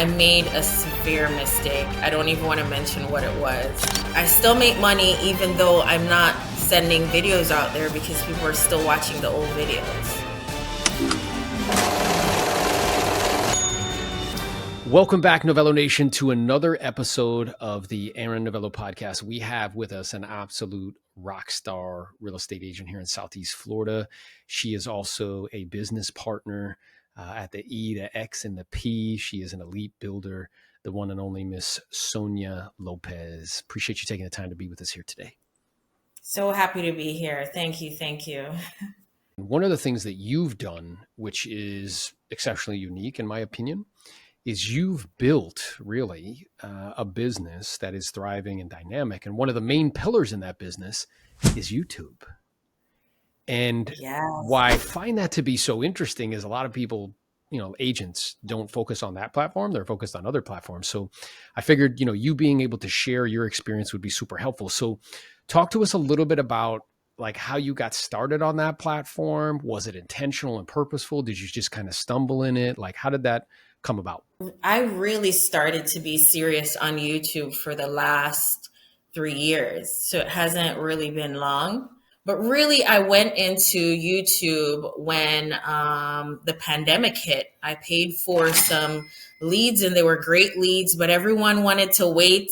I made a severe mistake. I don't even want to mention what it was. I still make money even though I'm not sending videos out there because people are still watching the old videos. Welcome back, Novello Nation, to another episode of the Aaron Novello podcast. We have with us an absolute rock star real estate agent here in Southeast Florida. She is also a business partner at the E, the X, and the P. She is an elite builder, the one and only Miss Sonia Lopez. Appreciate you taking the time to be with us here today. So happy to be here. Thank you. Thank you. One of the things that you've done, which is exceptionally unique in my opinion, is you've built really a business that is thriving and dynamic. And one of the main pillars in that business is YouTube. And why I find that to be so interesting is a lot of people, agents don't focus on that platform. They're focused on other platforms. So I figured, you being able to share your experience would be super helpful. So talk to us a little bit about like how you got started on that platform. Was it intentional and purposeful? Did you just kind of stumble in it? Like, how did that come about? I really started to be serious on YouTube for the last 3 years. So it hasn't really been long. But really, I went into YouTube when the pandemic hit. I paid for some leads and they were great leads, but everyone wanted to wait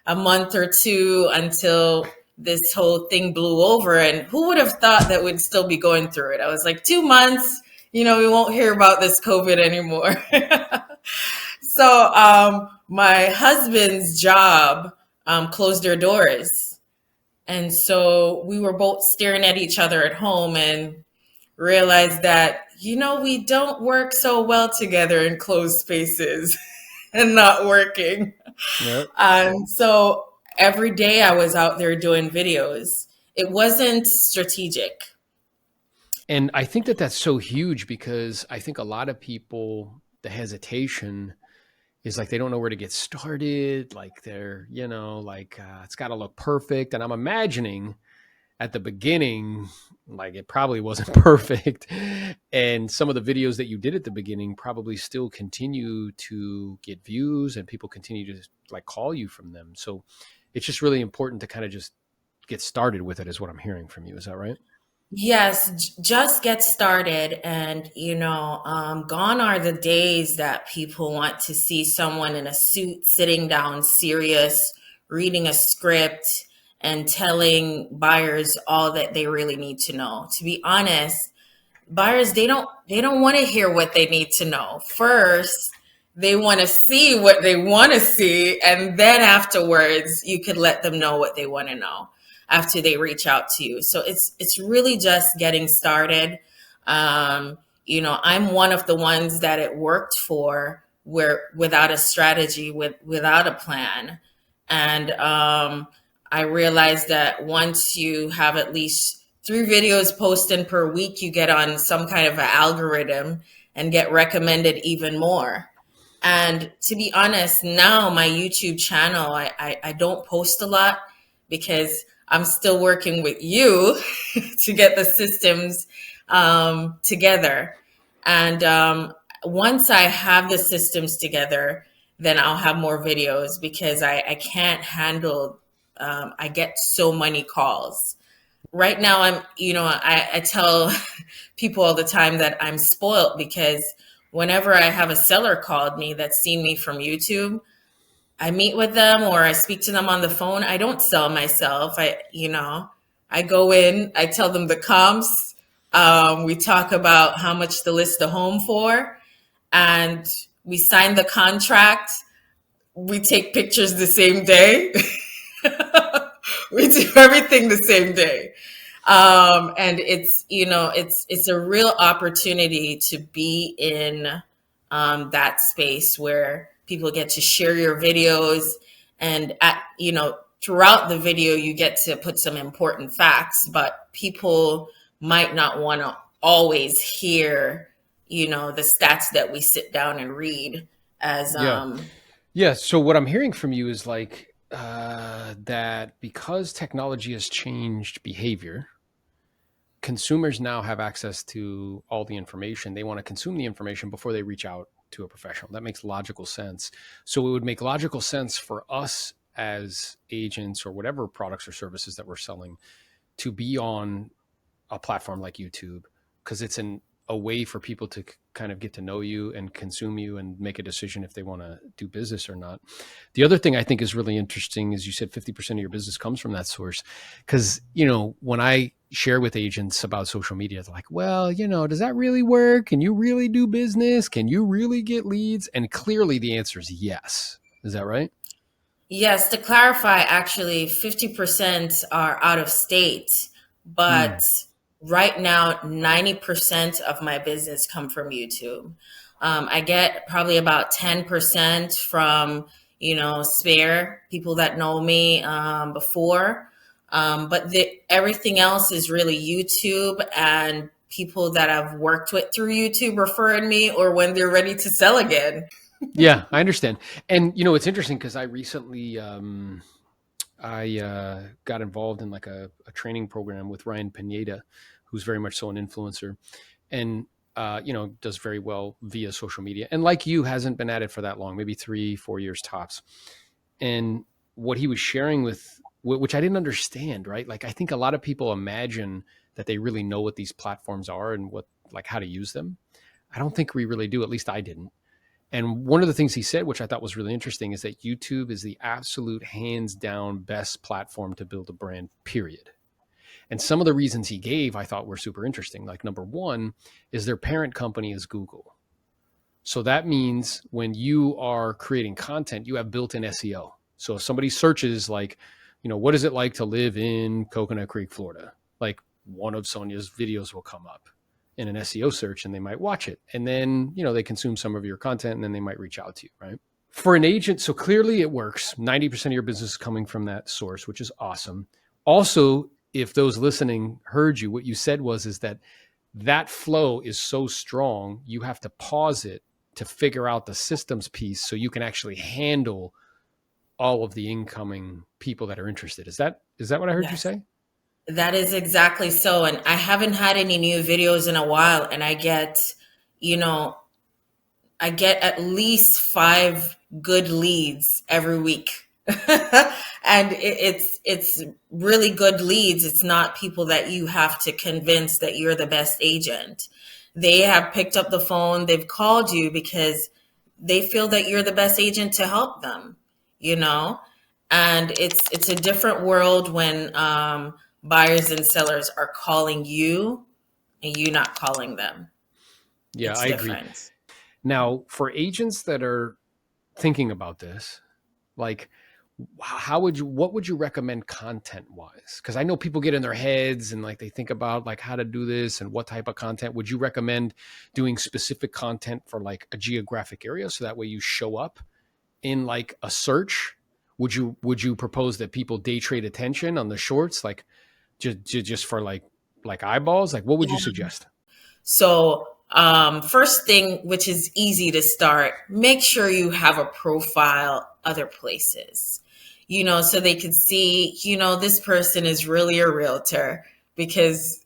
a month or two until this whole thing blew over. And who would have thought that we'd still be going through it? I was like, 2 months, we won't hear about this COVID anymore. So my husband's job closed their doors. And so we were both staring at each other at home and realized that, we don't work so well together in closed spaces and not working. Yep. And so every day I was out there doing videos. It wasn't strategic. And I think that that's so huge because I think a lot of people, the hesitation is like, they don't know where to get started. Like they're, it's got to look perfect. And I'm imagining at the beginning, like it probably wasn't perfect. And some of the videos that you did at the beginning probably still continue to get views and people continue to like call you from them. So it's just really important to kind of just get started with it is what I'm hearing from you. Is that right? Yes, just get started. And, gone are the days that people want to see someone in a suit sitting down serious, reading a script and telling buyers all that they really need to know. To be honest, buyers, they don't want to hear what they need to know. First, they want to see what they want to see. And then afterwards, you could let them know what they want to know after they reach out to you. So it's really just getting started. I'm one of the ones that it worked for where without a strategy, without a plan. And I realized that once you have at least 3 videos posted per week, you get on some kind of an algorithm and get recommended even more. And to be honest, now my YouTube channel, I don't post a lot because I'm still working with you to get the systems together. And once I have the systems together, then I'll have more videos because I can't handle, I get so many calls. Right now, I tell people all the time that I'm spoiled because whenever I have a seller called me that's seen me from YouTube, I meet with them or I speak to them on the phone. I don't sell myself. I go in, I tell them the comps. We talk about how much to list the home for, and we sign the contract. We take pictures the same day. We do everything the same day. And it's a real opportunity to be in that space where people get to share your videos and throughout the video, you get to put some important facts, but people might not want to always hear, the stats that we sit down and read as, Yeah. So what I'm hearing from you is like, that because technology has changed behavior, consumers now have access to all the information. They want to consume the information before they reach out to a professional. That makes logical sense. So it would make logical sense for us as agents or whatever products or services that we're selling to be on a platform like YouTube, because it's a way for people to kind of get to know you and consume you and make a decision if they want to do business or not. The other thing I think is really interesting is you said 50% of your business comes from that source. Because, when I share with agents about social media, it's like, well, does that really work? Can you really do business? Can you really get leads? And clearly the answer is yes. Is that right? Yes, to clarify, actually, 50% are out of state, but Mm. right now, 90% of my business come from YouTube. I get probably about 10% from, spare people that know me before. But everything else is really YouTube and people that I've worked with through YouTube referring me or when they're ready to sell again. Yeah, I understand. And it's interesting because I recently got involved in like a training program with Ryan Pineda, who's very much so an influencer, and does very well via social media. And like you, hasn't been at it for that long, maybe 3-4 years tops. And what he was sharing with, which I didn't understand, right? Like I think a lot of people imagine that they really know what these platforms are and how to use them. I don't think we really do. At least I didn't. And one of the things he said, which I thought was really interesting, is that YouTube is the absolute hands down best platform to build a brand, period. And some of the reasons he gave I thought were super interesting. Like number one is their parent company is Google. So that means when you are creating content, you have built-in SEO. So if somebody searches like, what is it like to live in Coconut Creek, Florida? Like one of Sonia's videos will come up in an SEO search and they might watch it. And then, they consume some of your content and then they might reach out to you, right? For an agent, so clearly it works. 90% of your business is coming from that source, which is awesome. Also, if those listening heard you, what you said is that flow is so strong, you have to pause it to figure out the systems piece so you can actually handle all of the incoming people that are interested. Is that what I heard you Yes. say? That is exactly so. And I haven't had any new videos in a while, and you know, I get at least 5 good leads every week. And it's really good leads. It's not people that you have to convince that you're the best agent. They have picked up the phone, they've called you because they feel that you're the best agent to help them, you know? And it's a different world when buyers and sellers are calling you and you not calling them. Yeah, It's I agree. different. Now, for agents that are thinking about this, like what would you recommend content wise? Because I know people get in their heads and like they think about like how to do this and what type of content. Would you recommend doing specific content for like a geographic area so that way you show up in like a search? Would you propose that people day trade attention on the shorts, like just for like eyeballs? Like what would you suggest? So, first thing, which is easy to start, make sure you have a profile other places, so they can see, this person is really a realtor because,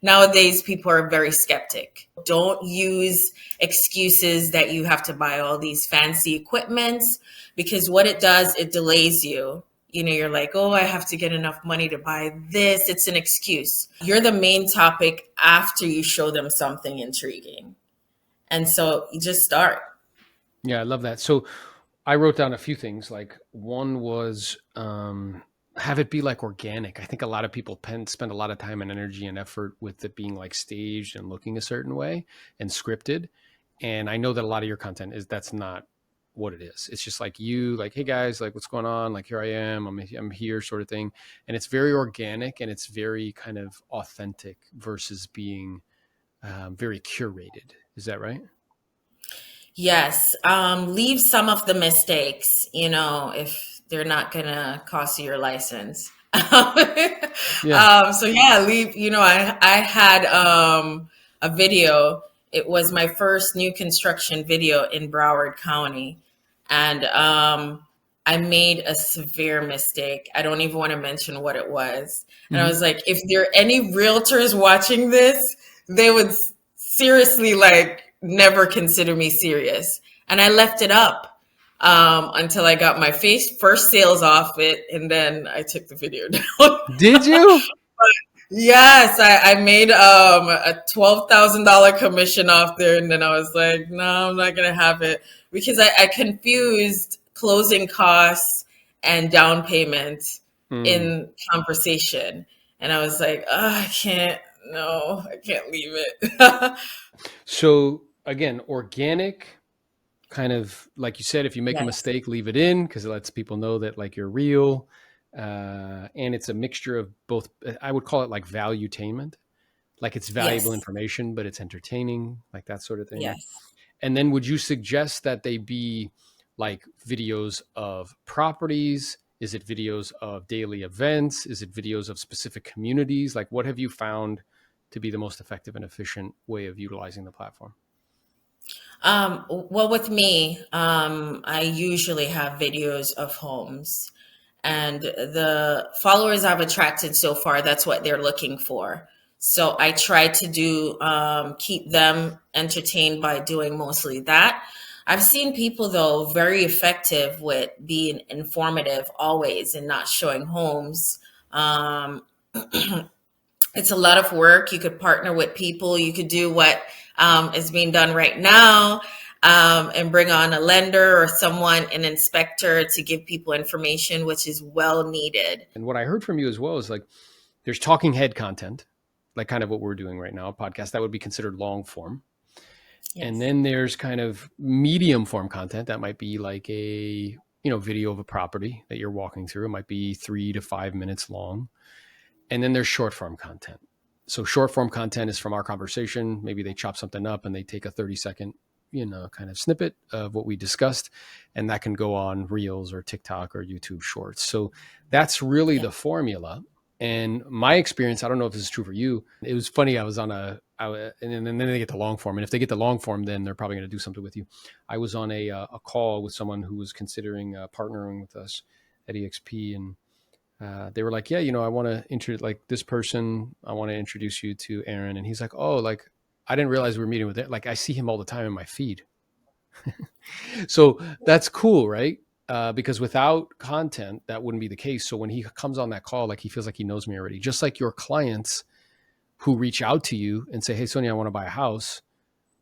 nowadays people are very skeptic. Don't use excuses that you have to buy all these fancy equipments because what it does, it delays you. You're like, oh, I have to get enough money to buy this. It's an excuse. You're the main topic after you show them something intriguing. And so you just start. Yeah, I love that. So I wrote down a few things. Like one was have it be like organic. I think a lot of people spend a lot of time and energy and effort with it being like staged and looking a certain way and scripted. And I know that a lot of your content that's not what it is. It's just like you, like, hey guys, like what's going on? Like here I am, I'm here, sort of thing. And it's very organic and it's very kind of authentic versus being very curated. Is that right? Yes. Leave some of the mistakes, if they're not going to cost you your license. Yeah. So yeah, leave, I had a video. It was my first new construction video in Broward County. And I made a severe mistake. I don't even want to mention what it was. And I Mm-hmm. was like, if there are any realtors watching this, they would seriously like never consider me serious. And I left it up until I got my first sales off it, and then I took the video down. Did you? Yes, I made a $12,000 commission off there, and then I was like, no, I'm not gonna have it because I confused closing costs and down payment Mm. in conversation, and I was like, oh, I can't, no, I can't leave it. So again, organic, kind of like you said, if you make a Yes, mistake, leave it in because it lets people know that like you're real. And it's a mixture of both. I would call it like valuetainment, like it's valuable yes, information, but it's entertaining, like that sort of thing. yes. And then would you suggest that they be like videos of properties? Is it videos of daily events? Is it videos of specific communities? Like what have you found to be the most effective and efficient way of utilizing the platform? Well, with me, I usually have videos of homes, and the followers I've attracted so far, that's what they're looking for. So I try to do keep them entertained by doing mostly that. I've seen people though very effective with being informative always and not showing homes. It's a lot of work. You could partner with people. You could do what is being done right now, and bring on a lender or someone, an inspector, to give people information, which is well needed. And what I heard from you as well is like there's talking head content, like kind of what we're doing right now, a podcast that would be considered long form. And Yes. then there's kind of medium form content that might be like a, video of a property that you're walking through. It might be 3 to 5 minutes long. And then there's short form content. So short form content is from our conversation. Maybe they chop something up and they take a 30-second, kind of snippet of what we discussed. And that can go on Reels or TikTok or YouTube Shorts. So that's really Yeah. the formula. And my experience, I don't know if this is true for you. It was funny. I was on and then they get the long form. And if they get the long form, then they're probably going to do something with you. I was on a call with someone who was considering partnering with us at EXP, and they were like, yeah, I want to like this person. I want to introduce you to Aaron. And he's like, oh, like, I didn't realize we were meeting with it. Like, I see him all the time in my feed. So that's cool, right? Because without content, that wouldn't be the case. So when he comes on that call, like he feels like he knows me already, just like your clients who reach out to you and say, hey, Sonia, I want to buy a house.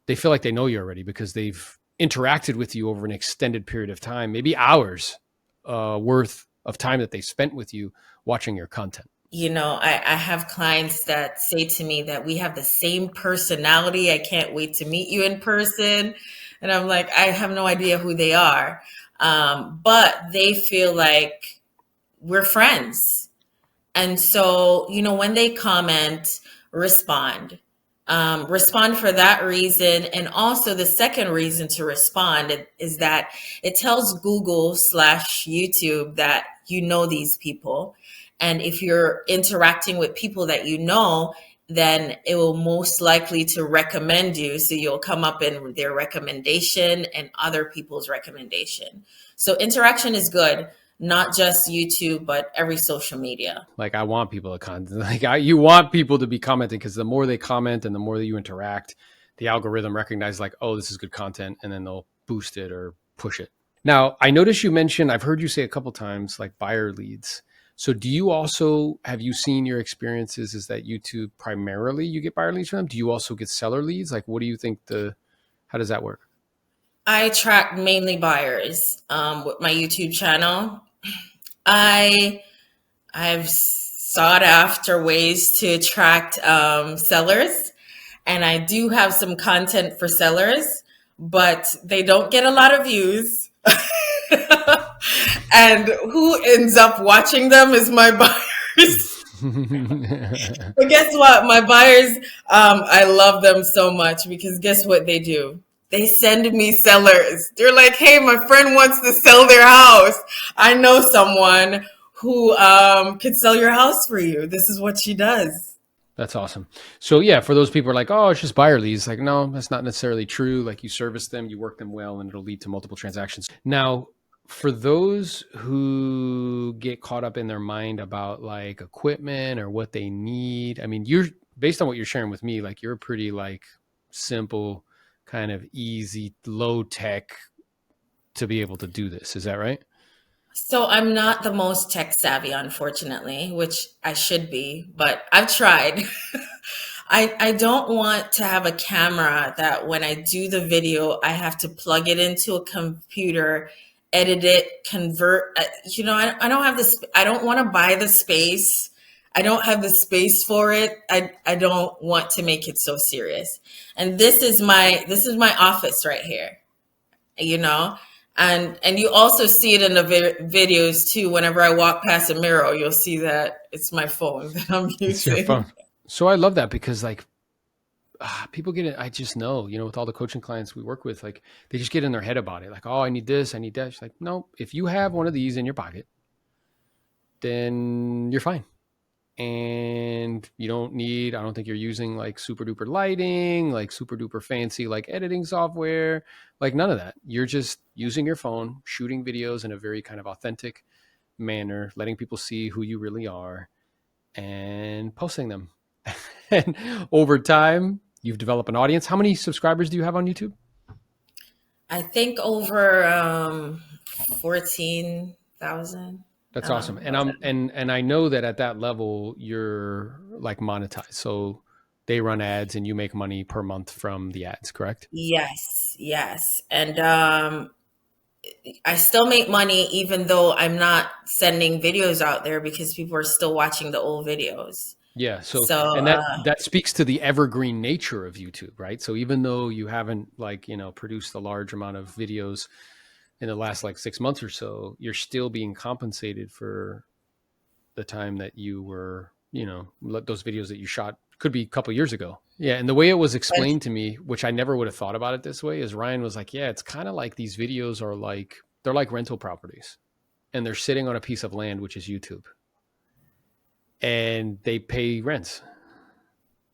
They feel like they know you already because they've interacted with you over an extended period of time, maybe hours worth of time that they spent with you watching your content. I have clients that say to me that we have the same personality. I can't wait to meet you in person. And I'm like, I have no idea who they are. But they feel like we're friends. And so, when they comment, respond. Respond for that reason. And also, the second reason to respond is that it tells Google/YouTube that you know these people. And if you're interacting with people that you know, then it will most likely to recommend you. So you'll come up in their recommendation and other people's recommendation. So interaction is good, not just YouTube, but every social media. Like I want people to comment. You want people to be commenting because the more they comment and the more that you interact, the algorithm recognizes like, oh, this is good content, and then they'll boost it or push it. Now, I noticed you mentioned, I've heard you say a couple times like buyer leads. So do you also, have you seen your experiences is that YouTube primarily you get buyer leads from them? Do you also get seller leads? Like what do you think how does that work? I attract mainly buyers with my YouTube channel. I I've sought after ways to attract sellers, and I do have some content for sellers, but they don't get a lot of views. And who ends up watching them is my buyers. But guess what? My buyers, I love them so much because guess what they do? They send me sellers. They're like, hey, my friend wants to sell their house. I know someone who could sell your house for you. This is what she does. That's awesome. So yeah, for those people who are like, oh, it's just buyer leads. Like, no, that's not necessarily true. Like you service them, you work them well, and it'll lead to multiple transactions. Now, for those who get caught up in their mind about like equipment or what they need, I mean, you're based on what you're sharing with me, like you're a pretty like simple kind of easy, low tech to be able to do this. Is that right? So I'm not the most tech savvy, unfortunately, which I should be, but I've tried. I don't want to have a camera that when I do the video, I have to plug it into a computer, edit it, convert. I don't have this. I don't want to buy the space. I don't have the space for it. I don't want to make it so serious. And this is my office right here, you know. And you also see it in the videos too. Whenever I walk past a mirror, you'll see that it's my phone that I'm It's your phone. using. So I love that because like people get it. I just know, with all the coaching clients we work with, like they just get in their head about it. Like, oh, I need this, I need that. She's like, no, if you have one of these in your pocket, then you're fine. And you don't need, I don't think you're using like super duper lighting, like super duper fancy, like editing software, like none of that. You're just using your phone, shooting videos in a very kind of authentic manner, letting people see who you really are and posting them. And over time, you've developed an audience. How many subscribers do you have on YouTube? I think over 14,000. That's I don't awesome. know And about I'm that. and I know that at that level you're like monetized. So they run ads and you make money per month from the ads, correct? Yes, yes. And I still make money even though I'm not sending videos out there because people are still watching the old videos. Yeah. So So and that speaks to the evergreen nature of YouTube, right? So even though you haven't like, produced a large amount of videos in the last like 6 months or so, you're still being compensated for the time that you were, those videos that you shot could be a couple years ago. Yeah. And the way it was but explained to me, which I never would have thought about it this way, is Ryan was like, yeah, it's kind of like these videos are like, they're like rental properties and they're sitting on a piece of land, which is YouTube, and they pay rents,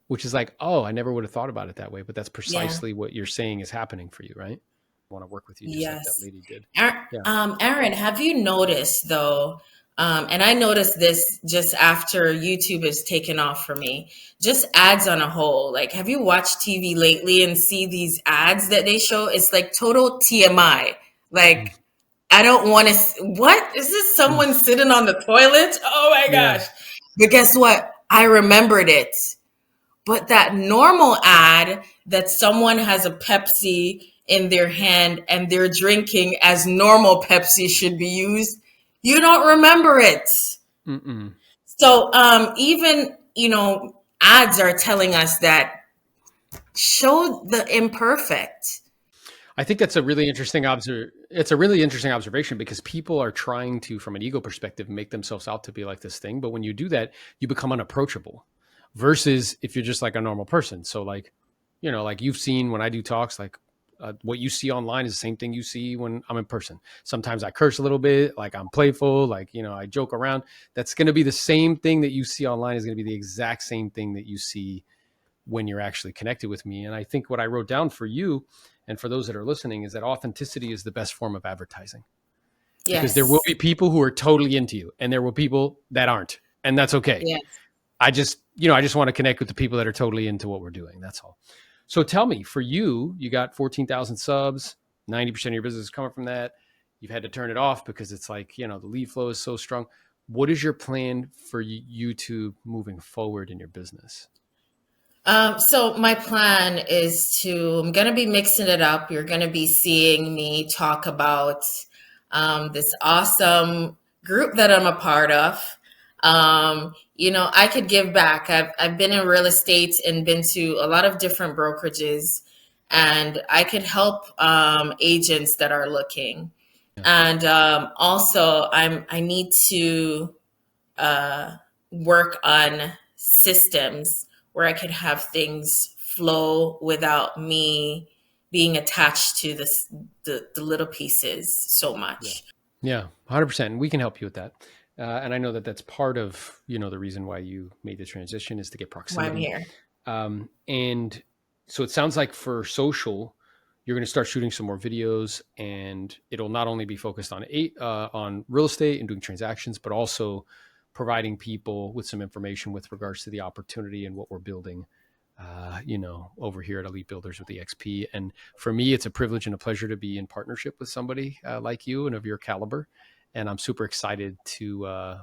which is like, oh, I never would have thought about it that way. But that's yeah, precisely what you're saying is happening for you, right? I want to work with you just like that yes. lady did. Aaron, Yeah. Aaron, have you noticed though, and I noticed this just after YouTube has taken off for me, just ads on a whole. Like, have you watched TV lately and see these ads that they show? It's like total TMI. Mm. Like, I don't want to, what? Is this someone sitting on the toilet? Oh my Yeah. gosh. But guess what? I remembered it. But that normal ad that someone has a Pepsi in their hand and they're drinking as normal Pepsi should be used, you don't remember it. Mm-mm. So even ads are telling us that show the imperfect. I think that's a really interesting it's a really interesting observation because people are trying to, from an ego perspective, make themselves out to be like this thing. But when you do that, you become unapproachable versus if you're just like a normal person. So like, like you've seen when I do talks, like what you see online is the same thing you see when I'm in person. Sometimes I curse a little bit, like I'm playful, like, I joke around. That's going to be the same thing that you see online is going to be the exact same thing that you see when you're actually connected with me. And I think what I wrote down for you and for those that are listening is that authenticity is the best form of advertising because there will Yes. be people who are totally into you and there will be people that aren't. And that's okay. Yes. I just want to connect with the people that are totally into what we're doing. That's all. So tell me, for you, you got 14,000 subs, 90% of your business is coming from that. You've had to turn it off because it's like, the lead flow is so strong. What is your plan for YouTube moving forward in your business? So my plan is I'm going to be mixing it up. You're going to be seeing me talk about this awesome group that I'm a part of. I could give back. I've been in real estate and been to a lot of different brokerages, and I could help agents that are looking. Yeah. And also, I need to uh, work on systems where I could have things flow without me being attached to the little pieces so Yeah. much. Yeah, 100%. We can help you with that. And I know that that's part of, the reason why you made the transition is to get Why I'm proximity. here. And so it sounds like for social, you're going to start shooting some more videos and it'll not only be focused on real estate and doing transactions, but also providing people with some information with regards to the opportunity and what we're building over here at Elite Builders with EXP. And for me, it's a privilege and a pleasure to be in partnership with somebody like you and of your caliber. And I'm super excited to,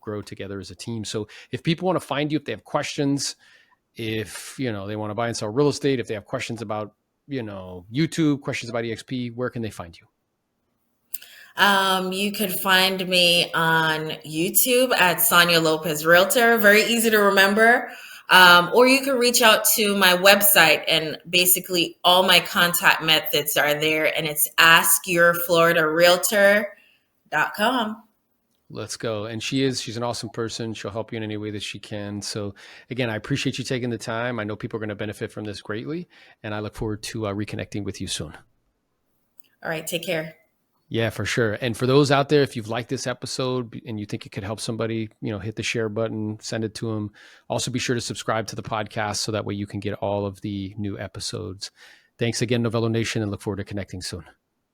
grow together as a team. So if people want to find you, if they have questions, if, they want to buy and sell real estate, if they have questions about, YouTube, questions about EXP, where can they find you? You could find me on YouTube at Sonia Lopez Realtor. Very easy to remember. Or you can reach out to my website, and basically all my contact methods are there, and it's askyourfloridarealtor.com. Let's go. And she's an awesome person. She'll help you in any way that she can. So again, I appreciate you taking the time. I know people are going to benefit from this greatly, and I look forward to reconnecting with you soon. All right. Take care. Yeah, for sure. And for those out there, if you've liked this episode and you think it could help somebody, hit the share button, send it to them. Also be sure to subscribe to the podcast so that way you can get all of the new episodes. Thanks again, Novello Nation, and look forward to connecting soon.